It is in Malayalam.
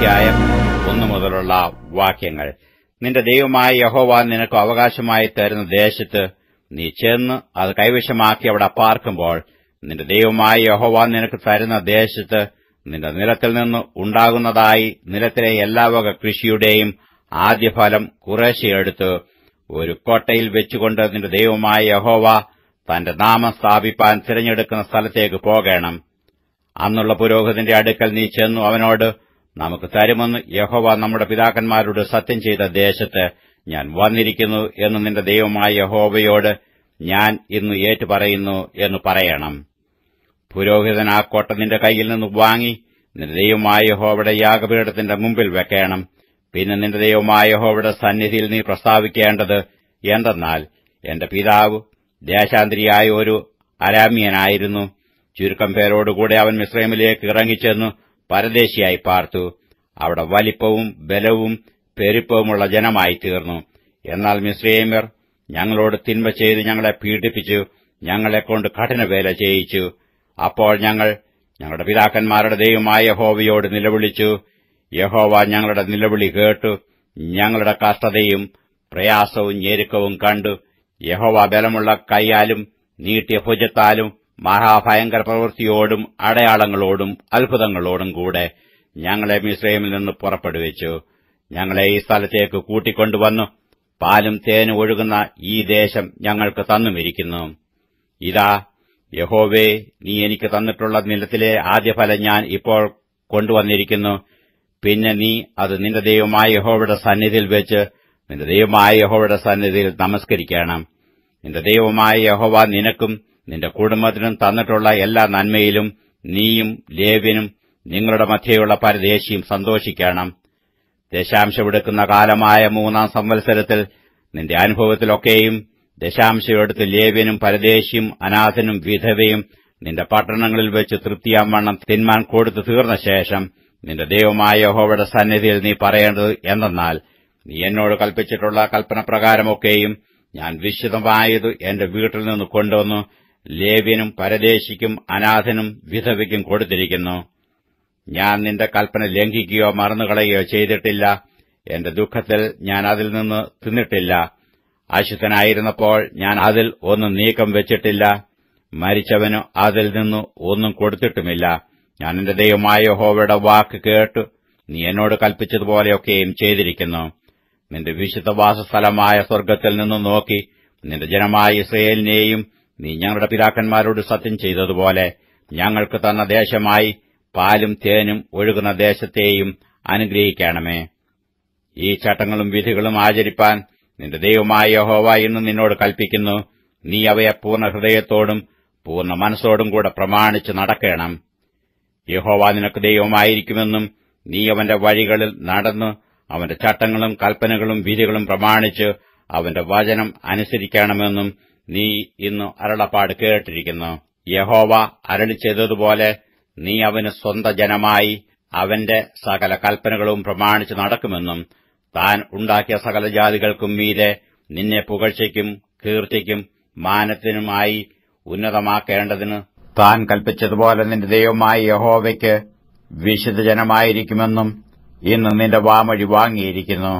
അധ്യായം 1 മുതലുള്ള വാക്യങ്ങൾ. നിന്റെ ദൈവമായ യഹോവ നിനക്ക് അവകാശമായി തരുന്ന ദേശത്ത് നീ ചെന്ന് അത് കൈവശമാക്കി അവിടെ പാർക്കുമ്പോൾ, നിന്റെ ദൈവമായ യഹോവ നിനക്ക് തരുന്ന ദേശത്ത് നിന്റെ നിലത്തിൽ നിന്ന് ഉണ്ടാകുന്നതായി നിലത്തിലെ എല്ലാ വക കൃഷിയുടെയും ആദ്യഫലം കുറേശ്ശെ എടുത്ത് ഒരു കോട്ടയിൽ വെച്ചുകൊണ്ട് നിന്റെ ദൈവമായ യഹോവ തന്റെ നാമം സ്ഥാപിപ്പാൻ തിരഞ്ഞെടുക്കുന്ന സ്ഥലത്തേക്ക് പോകണം. അന്നുള്ള പുരോഹിതന്റെ അടുക്കൽ നീ ചെന്നു അവനോട്, നമുക്ക് തരുമെന്ന് യഹോവ നമ്മുടെ പിതാക്കന്മാരോട് സത്യം ചെയ്ത ദേശത്ത് ഞാൻ വന്നിരിക്കുന്നു എന്ന് നിന്റെ ദൈവമായ യഹോവയോട് ഞാൻ ഇന്ന് ഏറ്റുപറയുന്നു എന്ന് പറയണം. പുരോഹിതൻ ആ കോട്ട നിന്റെ കയ്യിൽ നിന്ന് വാങ്ങി നിന്റെ ദൈവമായ യഹോവയുടെ യാഗപീഠത്തിന്റെ മുമ്പിൽ വെക്കണം. പിന്നെ നിന്റെ ദൈവമായ യഹോവയുടെ സന്നിധിയിൽ നീ പ്രസ്താവിക്കേണ്ടത് എന്തെന്നാൽ, എന്റെ പിതാവ് ദേശാന്തരിയായ ഒരു അരാമ്യനായിരുന്നു. ചുരുക്കം പേരോടുകൂടെ അവൻ മിസ്രയീമിലേക്ക് ഇറങ്ങിച്ചെന്നു പരദേശിയായി പാർത്തു. അവിടെ വലിപ്പവും ബലവും പെരുപ്പവുമുള്ള ജനമായി തീർന്നു. എന്നാൽ മിസ്രയീമ്യർ ഞങ്ങളോട് തിന്മ ചെയ്ത് ഞങ്ങളെ പീഡിപ്പിച്ചു, ഞങ്ങളെക്കൊണ്ട് കഠിനവേല ചെയ്യിച്ചു. അപ്പോൾ ഞങ്ങൾ ഞങ്ങളുടെ പിതാക്കന്മാരുടെ ദൈവമായ യഹോവയോട് നിലവിളിച്ചു. യഹോവ ഞങ്ങളുടെ നിലവിളി കേട്ടു. ഞങ്ങളുടെ കഷ്ടതയും പ്രയാസവും ഞെരുക്കവും കണ്ടു. യഹോവ ബലമുള്ള കൈയാലും നീട്ടിയ ഭുജത്താലും മഹാഭയങ്കര പ്രവൃത്തിയോടും അടയാളങ്ങളോടും അത്ഭുതങ്ങളോടും കൂടെ ഞങ്ങളെ മിസ്രയീമിൽ നിന്ന് പുറപ്പെടുവിച്ചു. ഞങ്ങളെ ഈ സ്ഥലത്തേക്ക് കൂട്ടിക്കൊണ്ടുവന്നു പാലും തേനും ഒഴുകുന്ന ഈ ദേശം ഞങ്ങൾക്ക് തന്നുമിരിക്കുന്നു. ഇതാ യഹോവേ, നീ എനിക്ക് തന്നിട്ടുള്ള നിലത്തിലെ ആദ്യഫലം ഞാൻ ഇപ്പോൾ കൊണ്ടുവന്നിരിക്കുന്നു. പിന്നെ നീ അത് നിന്റെ ദൈവമായ യഹോവയുടെ സന്നിധിയിൽ വെച്ച് നിന്റെ ദൈവമായ യഹോവയുടെ സന്നിധിയിൽ നമസ്കരിക്കണം. നിന്റെ ദൈവമായ യഹോവ നിനക്കും നിന്റെ കുടുംബത്തിനും തന്നിട്ടുള്ള എല്ലാ നന്മയിലും നീയും ലേവ്യനും നിങ്ങളുടെ മധ്യയുള്ള പരദേശിയും സന്തോഷിക്കണം. ദശാംശമെടുക്കുന്ന കാലമായ 3-ാം സംവത്സരത്തിൽ നിന്റെ അനുഭവത്തിലൊക്കെയും ദശാംശമെടുത്ത് ലേവ്യനും പരദേശിയും അനാഥനും വിധവയും നിന്റെ പട്ടണങ്ങളിൽ വെച്ച് തൃപ്തിയാവണ്ണം തിന്മാൻ കൊടുത്തു തീർന്ന ശേഷം നിന്റെ ദൈവമായ യഹോവയുടെ സന്നിധിയിൽ നീ പറയേണ്ടത് എന്തെന്നാൽ, നീ എന്നോട് കൽപ്പിച്ചിട്ടുള്ള കൽപ്പനപ്രകാരമൊക്കെയും ഞാൻ വിശുദ്ധമായത് എന്റെ വീട്ടിൽ നിന്ന് കൊണ്ടുവന്നു ലേവ്യനും പരദേശിക്കും അനാഥനും വിധവയ്ക്കും കൊടുത്തിരിക്കുന്നു. ഞാൻ നിന്റെ കൽപ്പന ലംഘിക്കുകയോ മറന്നുകളയുകയോ ചെയ്തിട്ടില്ല. എന്റെ ദുഃഖത്തിൽ ഞാൻ അതിൽ നിന്ന് തിന്നിട്ടില്ല. അശുദ്ധനായിരുന്നപ്പോൾ ഞാൻ അതിൽ ഒന്നും നീക്കം വെച്ചിട്ടില്ല. മരിച്ചവനു അതിൽ നിന്ന് ഒന്നും കൊടുത്തിട്ടുമില്ല. ഞാൻ എന്റെ ദൈവമായ യഹോവയുടെ വാക്ക് കേട്ടു നീ എന്നോട് കൽപ്പിച്ചതുപോലെയൊക്കെയും ചെയ്തിരിക്കുന്നു. നിന്റെ വിശുദ്ധവാസസ്ഥലമായ സ്വർഗ്ഗത്തിൽ നിന്ന് നോക്കി നിന്റെ ജനമായ ഇസ്രയേലിനെയും നീ ഞങ്ങളുടെ പിതാക്കന്മാരോട് സത്യം ചെയ്തതുപോലെ ഞങ്ങൾക്ക് തന്ന ദേശമായി പാലും തേനും ഒഴുകുന്ന ദേശത്തെയും അനുഗ്രഹിക്കണമേ. ഈ ചട്ടങ്ങളും വിധികളും ആചരിപ്പാൻ നിന്റെ ദൈവമായ യഹോവ ഇന്ന് നിന്നോട് കൽപ്പിക്കുന്നു. നീ അവയെ പൂർണ്ണ ഹൃദയത്തോടും പൂർണ്ണ മനസ്സോടും കൂടെ പ്രമാണിച്ച് നടക്കണം. യഹോവ നിനക്ക് ദൈവമായിരിക്കുമെന്നും നീ അവന്റെ വഴികളിൽ നടന്ന് അവന്റെ ചട്ടങ്ങളും കൽപ്പനകളും വിധികളും പ്രമാണിച്ച് അവന്റെ വചനം അനുസരിക്കണമെന്നും നീ ഇന്ന് അരുളപ്പാട് കേട്ടിരിക്കുന്നു. യഹോവ അരുളി ചെയ്തതുപോലെ നീ അവന് സ്വന്ത ജനമായി അവന്റെ സകല കൽപ്പനകളും പ്രമാണിച്ച് നടക്കുമെന്നും താൻ ഉണ്ടാക്കിയ സകല ജാതികൾക്കും മീതെ നിന്നെ പുകഴ്ചയ്ക്കും കീർത്തിക്കും മാനത്തിനുമായി ഉന്നതമാക്കേണ്ടതിന് താൻ കൽപ്പിച്ചതുപോലെ നിന്റെ ദൈവമായ യഹോവയ്ക്ക് വിശുദ്ധജനമായിരിക്കുമെന്നും ഇന്ന് നിന്റെ വാമൊഴി വാങ്ങിയിരിക്കുന്നു.